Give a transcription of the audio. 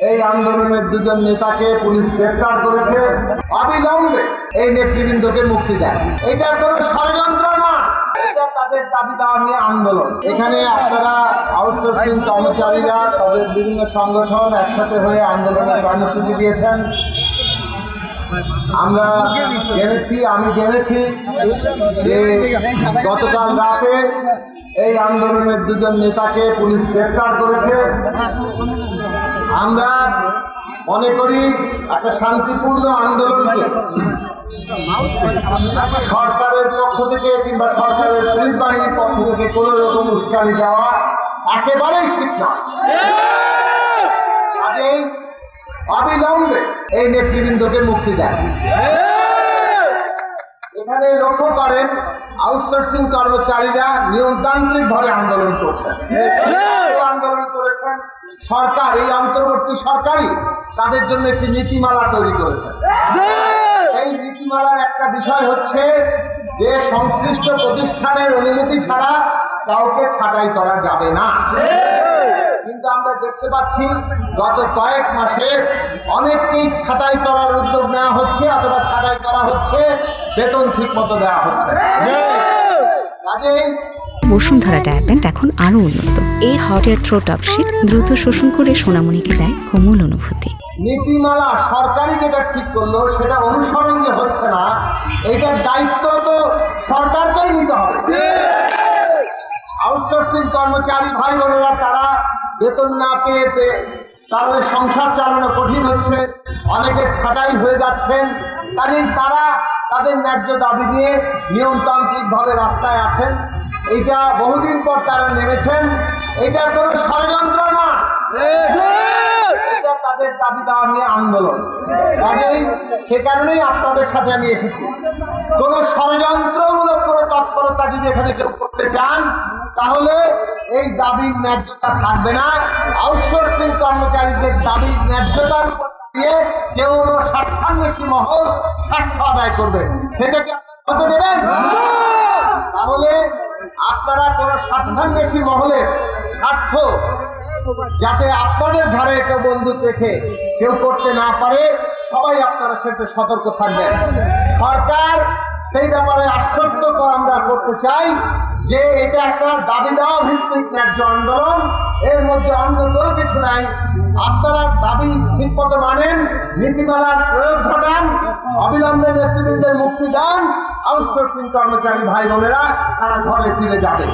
এই আন্দোলনের দুজন নেতাকে পুলিশ গ্রেফতার করেছে। অবিলম্বে এই নেতৃবৃন্দকে মুক্তি দেয়। এটা কোনো ষড়যন্ত্র না, এটা তাদের দাবি দাওয়া নিয়ে আন্দোলন। এখানে আপনারা আউটসোর্সিং কর্মচারীরা তাদের বিভিন্ন সংগঠন একসাথে হয়ে আন্দোলনের কর্মসূচি দিয়েছেন। আমি জেনেছি যে গতকাল রাতে এই আন্দোলনের দুজন নেতাকে পুলিশ গ্রেফতার করেছে। আমরা মনে করি একটা শান্তিপূর্ণ আন্দোলনকে সরকারের পক্ষ থেকে কিংবা সরকারের পুলিশ বাহিনীর পক্ষ থেকে কোন রকম উস্কানি দেওয়া একেবারেই ঠিক না। কাজেই অবিলম্বে এই নেতৃবৃন্দকে মুক্তি দেয়। এখানে লক্ষ্য করেন আউটসোর্সিং কর্মচারীরা নিয়মতান্ত্রিক ভাবে আন্দোলন করেছেন। সরকার, এই অন্তর্বর্তী সরকারই তাদের জন্য একটি নীতিমালা তৈরি করেছে। এই নীতিমালার একটা বিষয় হচ্ছে যে সংশ্লিষ্ট প্রতিষ্ঠানের অনুমতি ছাড়া কাউকে ছাঁটাই করা যাবে না। কিন্তু আমরা দেখতে পাচ্ছি গত কয়েক মাসে অনেককেই ছাঁটাই করার উদ্যোগ নেওয়া হচ্ছে অথবা ছাঁটাই করা হচ্ছে, বেতন ঠিক মতো দেওয়া হচ্ছে। কাজেই বসুন্ধরা ডায়াপেন্ট এখন আরো উন্নত। এই hot air through top sheet দ্রুত শোষণ করে সোনামণিকে দেয় কোমল অনুভূতি। নীতিমালা সরকারি যেটা ঠিক করলো সেটা অনুসরণ যে হচ্ছে না, এইটার দায়িত্ব তো সরকারকেই নিতে হবে। আউটসোর্সিং কর্মচারী ভাই বোনেরা তারা বেতন না পেয়ে তাদের সংসার চালানো কঠিন হচ্ছে, অনেকে ছাঁটাই হয়ে যাচ্ছেন। কাজেই তারা তাদের ন্যায্য দাবি নিয়ে নিয়মতান্ত্রিকভাবে রাস্তায় আছেন। এইটা বহুদিন পর তারা নেমেছেন। এটা কোনো ষড়যন্ত্র না, এটা তাদের দাবি দেওয়া নিয়ে আন্দোলন। কাজেই সে কারণেই আপনাদের সাথে আমি এসেছি। কোনো ষড়যন্ত্রমূলক কোনো তৎপরতা যদি এখানে কেউ করতে চান তাহলে এই দাবির ন্যায্যতা থাকবে না। আউটসোর্সিং কর্মচারীদের দাবির ন্যায্যতার উপর দিয়ে কেউ স্বার্থান্বেষী মহল স্বার্থ আদায় করবে, সেটাকে আপনারা হতে দেবেন? তাহলে আপনারা কোন স্বার্থান্বেষী মহলের স্বার্থ যাতে আপনাদের ঘরে কেউ বন্দুক রেখে কেউ করতে না পারে, সবাই আপনারা সেটা সতর্ক থাকবেন। সরকার সেই ব্যাপারে আশ্বস্ত আমরা করতে চাই যে এটা একটা দাবি দেওয়া ভিত্তিক ন্যায্য আন্দোলন, এর মধ্যে অন্য কোনো কিছু নাই। আপনারা দাবি ঠিক মতো মানেন, নীতিমালার প্রয়োগ ঘটান, অবিলম্বে নেতৃবৃন্দের মুক্তি দান, আউটসোর্সিং কর্মচারী ভাই বোনেরা তারা ঘরে ফিরে যাবে।